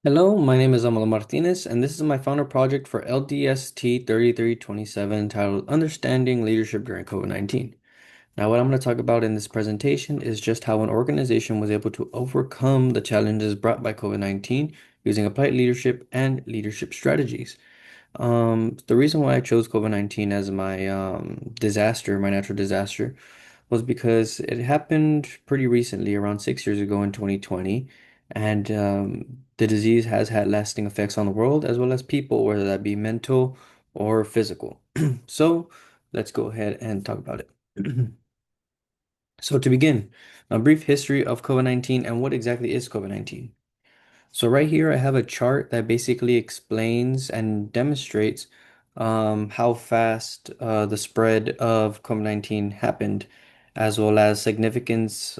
Hello, my name is Amalo Martinez, and this is my founder project for LDST-3327 titled Understanding Leadership During COVID-19. Now, what I'm going to talk about in this presentation is just how an organization was able to overcome the challenges brought by COVID-19 using applied leadership and leadership strategies. The reason why I chose COVID-19 as my my natural disaster, was because it happened pretty recently, around 6 years ago in 2020, and the disease has had lasting effects on the world as well as people, whether that be mental or physical. So let's go ahead and talk about it. So to begin, a brief history of COVID-19 and what exactly is COVID-19. So right here, I have a chart that basically explains and demonstrates how fast the spread of COVID-19 happened, as well as significant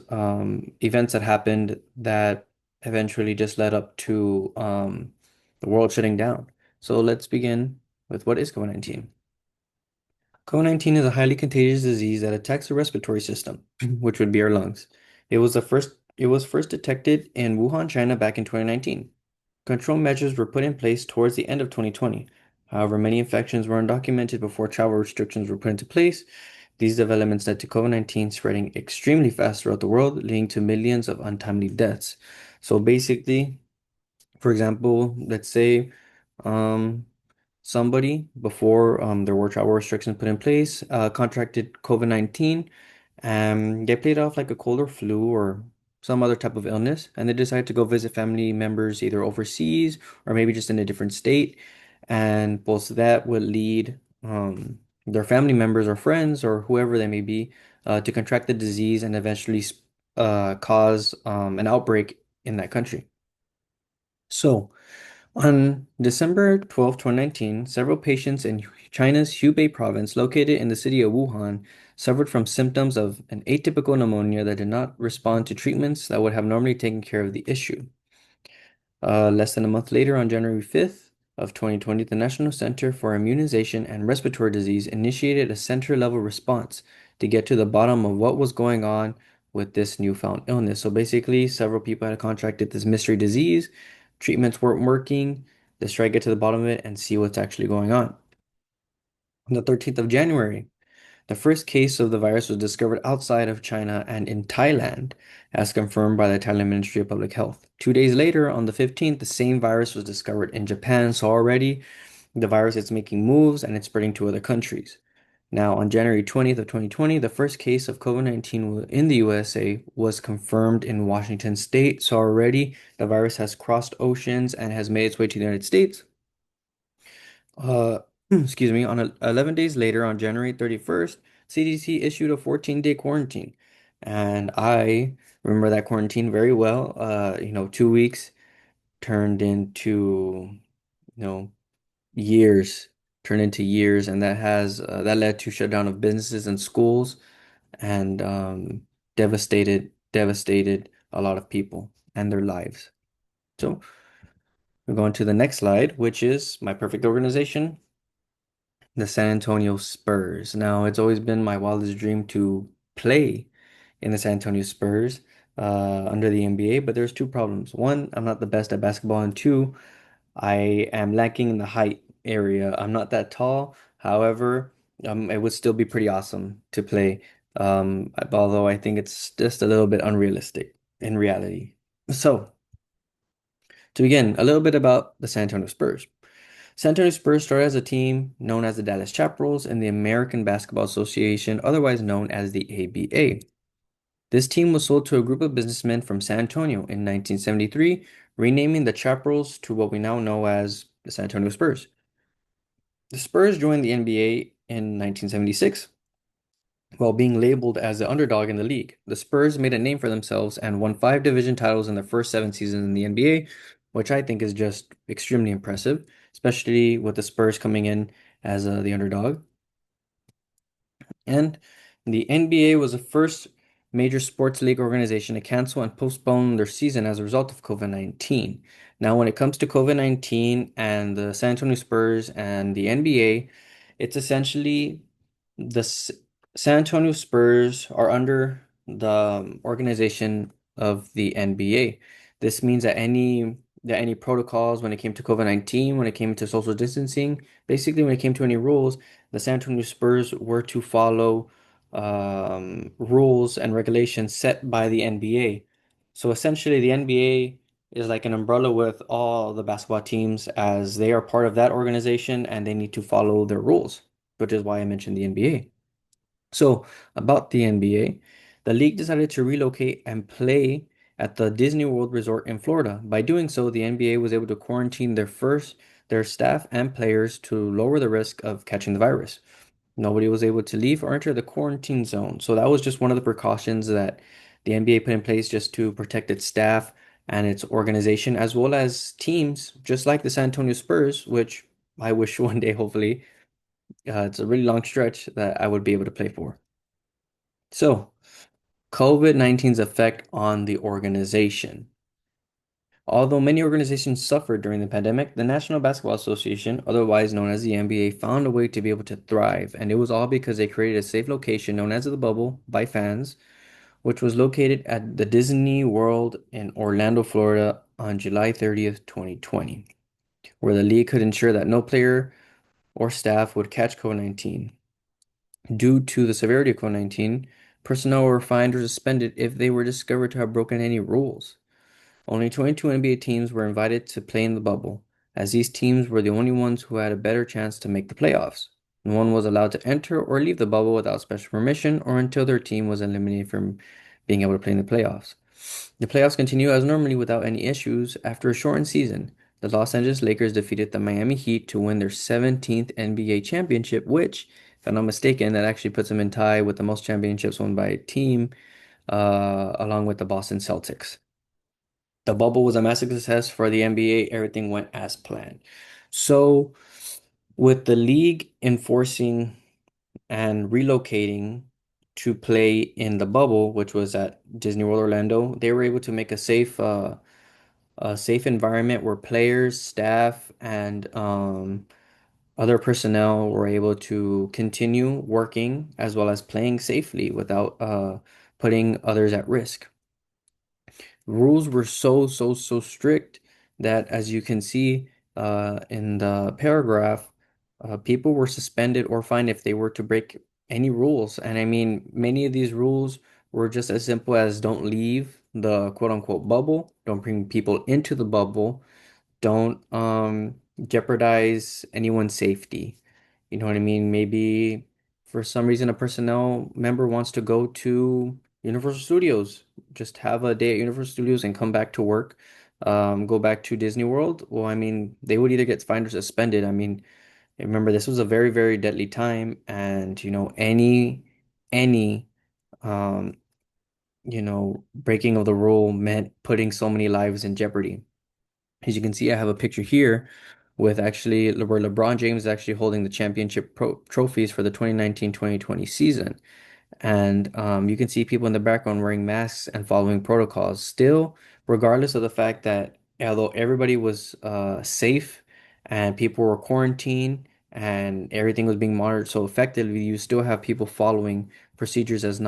events that happened that eventually just led up to the world shutting down. So let's begin with what is COVID-19. COVID-19 is a highly contagious disease that attacks the respiratory system, which would be our lungs. It was first detected in Wuhan, China back in 2019. Control measures were put in place towards the end of 2020. However, many infections were undocumented before travel restrictions were put into place. These developments led to COVID-19 spreading extremely fast throughout the world, leading to millions of untimely deaths. So basically, for example, let's say um, somebody before there were travel restrictions put in place contracted COVID-19 and they played off like a cold or flu or some other type of illness, and they decided to go visit family members either overseas or maybe just in a different state. And both that would lead their family members or friends or whoever they may be to contract the disease and eventually cause an outbreak in that country. So, on December 12, 2019, several patients in China's Hubei province, located in the city of Wuhan, suffered from symptoms of an atypical pneumonia that did not respond to treatments that would have normally taken care of the issue. Less than a month later, on January 5th of 2020, the National Center for Immunization and Respiratory Disease initiated a center-level response to get to the bottom of what was going on with this newfound illness. So basically, several people had contracted this mystery disease, treatments weren't working. Let's try to get to the bottom of it and see what's actually going on. On the 13th of January, the first case of the virus was discovered outside of China and in Thailand, as confirmed by the Thailand Ministry of Public Health. 2 days later, on the 15th, the same virus was discovered in Japan. So already the virus is making moves and it's spreading to other countries. Now, on January 20th of 2020, the first case of COVID-19 in the USA was confirmed in Washington state. So already the virus has crossed oceans and has made its way to the United States. Uh, excuse me, on 11 days later, on January 31st, CDC issued a 14-day quarantine. And I remember that quarantine very well. 2 weeks turned into, you know, years, turned into years, and that led to shutdown of businesses and schools and devastated a lot of people and their lives. So we're going to the next slide, which is my perfect organization, the San Antonio Spurs. Now, it's always been my wildest dream to play in the San Antonio Spurs under the NBA, but there's two problems. One, I'm not the best at basketball, and two, I am lacking in the height area. I'm not that tall. However, it would still be pretty awesome to play. Although I think it's just a little bit unrealistic in reality. So, to begin, a little bit about the San Antonio Spurs. San Antonio Spurs started as a team known as the Dallas Chaparrals in the American Basketball Association, otherwise known as the ABA. This team was sold to a group of businessmen from San Antonio in 1973, renaming the Chaparrals to what we now know as the San Antonio Spurs. The Spurs joined the NBA in 1976 while being labeled as the underdog in the league. The Spurs made a name for themselves and won 5 division titles in their first 7 seasons in the NBA, which I think is just extremely impressive, especially with the Spurs coming in as the underdog. And the NBA was the first major sports league organization to cancel and postpone their season as a result of COVID-19. Now, when it comes to COVID-19 and the San Antonio Spurs and the NBA, it's essentially San Antonio Spurs are under the organization of the NBA. This means that any any protocols when it came to COVID-19, when it came to social distancing. Basically, when it came to any rules, the San Antonio Spurs were to follow rules and regulations set by the NBA. So essentially, the NBA is like an umbrella with all the basketball teams as they are part of that organization and they need to follow their rules, which is why I mentioned the NBA. So, about the NBA, the league decided to relocate and play at the Disney World Resort in Florida. By doing so, the NBA was able to quarantine their staff and players to lower the risk of catching the virus. Nobody was able to leave or enter the quarantine zone. So that was just one of the precautions that the NBA put in place just to protect its staff and its organization, as well as teams, just like the San Antonio Spurs, which I wish one day, hopefully, it's a really long stretch that I would be able to play for. So, COVID-19's effect on the organization. Although many organizations suffered during the pandemic, the National Basketball Association, otherwise known as the NBA, found a way to be able to thrive, and it was all because they created a safe location known as the Bubble by fans, which was located at the Disney World in Orlando, Florida on July 30th, 2020, where the league could ensure that no player or staff would catch COVID-19. Due to the severity of COVID-19, personnel were fined or suspended if they were discovered to have broken any rules. Only 22 NBA teams were invited to play in the bubble, as these teams were the only ones who had a better chance to make the playoffs. No one was allowed to enter or leave the bubble without special permission or until their team was eliminated from being able to play in the playoffs. The playoffs continue as normally without any issues. After a shortened season, the Los Angeles Lakers defeated the Miami Heat to win their 17th NBA championship, which, if I'm not mistaken, that actually puts them in tie with the most championships won by a team, along with the Boston Celtics. The bubble was a massive success for the NBA. Everything went as planned. So, with the league enforcing and relocating to play in the bubble, which was at Disney World Orlando, they were able to make a safe environment where players, staff, and other personnel were able to continue working as well as playing safely without putting others at risk. Rules were so strict that, as you can see in the paragraph, people were suspended or fined if they were to break any rules. And I mean, many of these rules were just as simple as don't leave the quote unquote bubble, don't bring people into the bubble, don't jeopardize anyone's safety. You know what I mean? Maybe for some reason a personnel member wants to go to Universal Studios, just have a day at Universal Studios and come back to work, go back to Disney World. Well, I mean, they would either get fined or suspended. I mean, remember this was a very, very deadly time, and any um, breaking of the rule meant putting so many lives in jeopardy. As you can see, I have a picture here with actually where LeBron James is actually holding the championship trophies for the 2019-2020 season. And you can see people in the background wearing masks and following protocols. Still, regardless of the fact that although everybody was safe and people were quarantined and everything was being monitored so effectively, you still have people following procedures as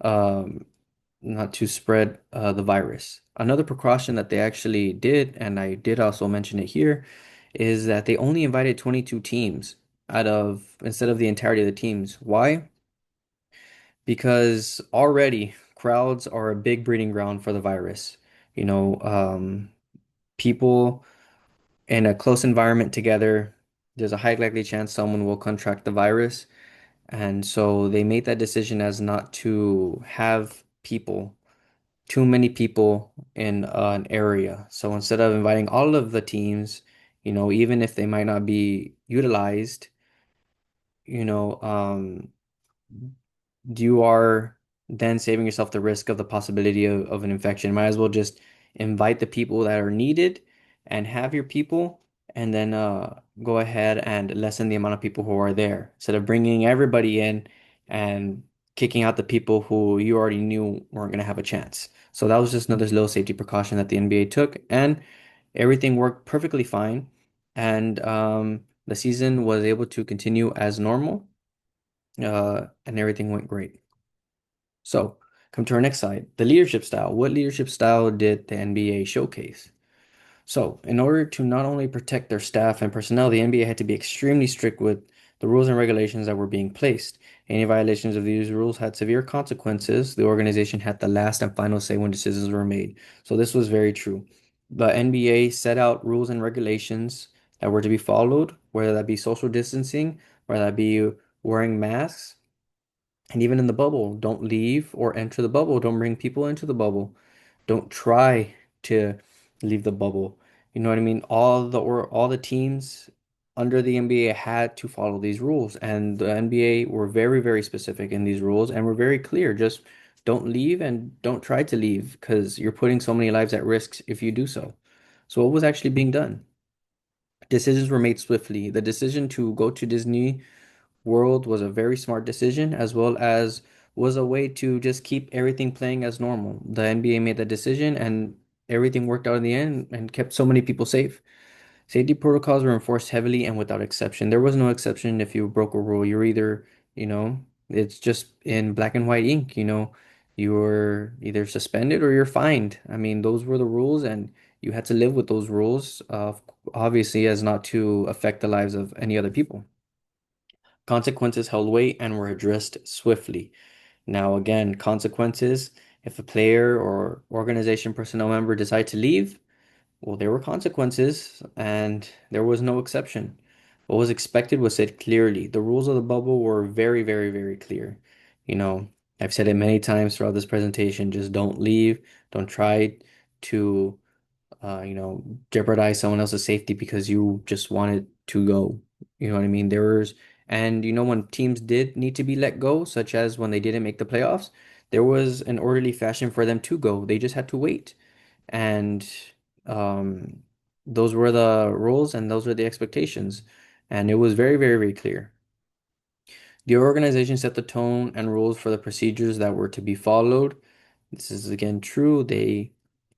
um, not to spread the virus. Another precaution that they actually did, and I did also mention it here, is that they only invited 22 teams out of instead of the entirety of the teams. Why? Because already crowds are a big breeding ground for the virus. You know, people in a close environment together, there's a high likely chance someone will contract the virus. And so they made that decision as not to have too many people in an area. So instead of inviting all of the teams, even if they might not be utilized, you know, you are then saving yourself the risk of the possibility of an infection. Might as well just invite the people that are needed and have your people, and then go ahead and lessen the amount of people who are there instead of bringing everybody in and kicking out the people who you already knew weren't going to have a chance. So that was just another little safety precaution that the NBA took, and everything worked perfectly fine. And the season was able to continue as normal, and everything went great. So, Come to our next slide, the leadership style. What leadership style did the NBA showcase? So, in order to not only protect their staff and personnel, the NBA had to be extremely strict with the rules and regulations that were being placed. Any violations of these rules had severe consequences. The organization had the last and final say when decisions were made. So, this was very true. The NBA set out rules and regulations that were to be followed, whether that be social distancing, whether that be wearing masks, and even in the bubble, don't leave or enter the bubble. Don't bring people into the bubble. Don't try to leave the bubble. You know what I mean? All the teams under the NBA had to follow these rules, and the NBA were very, very specific in these rules and were very clear. Just don't leave and don't try to leave because you're putting so many lives at risk if you do so. So what was actually being done? Decisions were made swiftly. The decision to go to Disney World was a very smart decision, as well as was a way to just keep everything playing as normal. The NBA made that decision, and everything worked out in the end and kept so many people safe. Safety protocols were enforced heavily and without exception. There was no exception if you broke a rule. You're either, it's just in black and white ink, you're either suspended or you're fined. I mean, those were the rules, and you had to live with those rules, obviously, as not to affect the lives of any other people. Consequences held weight and were addressed swiftly. Now, again, consequences, if a player or organization personnel member decide to leave, well, there were consequences and there was no exception. What was expected was said clearly. The rules of the bubble were very, very, very clear. You know, I've said it many times throughout this presentation, just don't leave, don't try to jeopardize someone else's safety because you just wanted to go. You know what I mean? And when teams did need to be let go, such as when they didn't make the playoffs, there was an orderly fashion for them to go. They just had to wait. And um, those were the rules and those were the expectations. And it was very, very, very clear. The organization set the tone and rules for the procedures that were to be followed. This is again true. They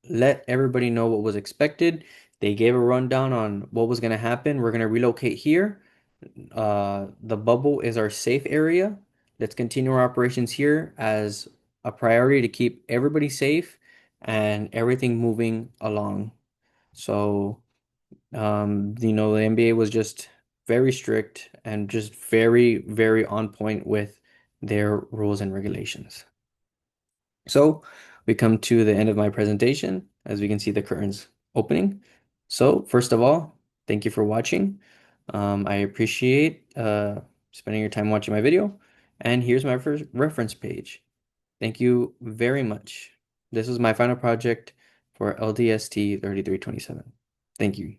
let everybody know what was expected. They gave a rundown on what was going to happen. We're going to relocate here. The bubble is our safe area. Let's continue our operations here as a priority to keep everybody safe and everything moving along. So, the NBA was just very strict and just very, very on point with their rules and regulations. So we come to the end of my presentation. As we can see, the curtains opening. So first of all, thank you for watching. I appreciate spending your time watching my video. And here's my first reference page. Thank you very much. This is my final project for LDST 3327. Thank you.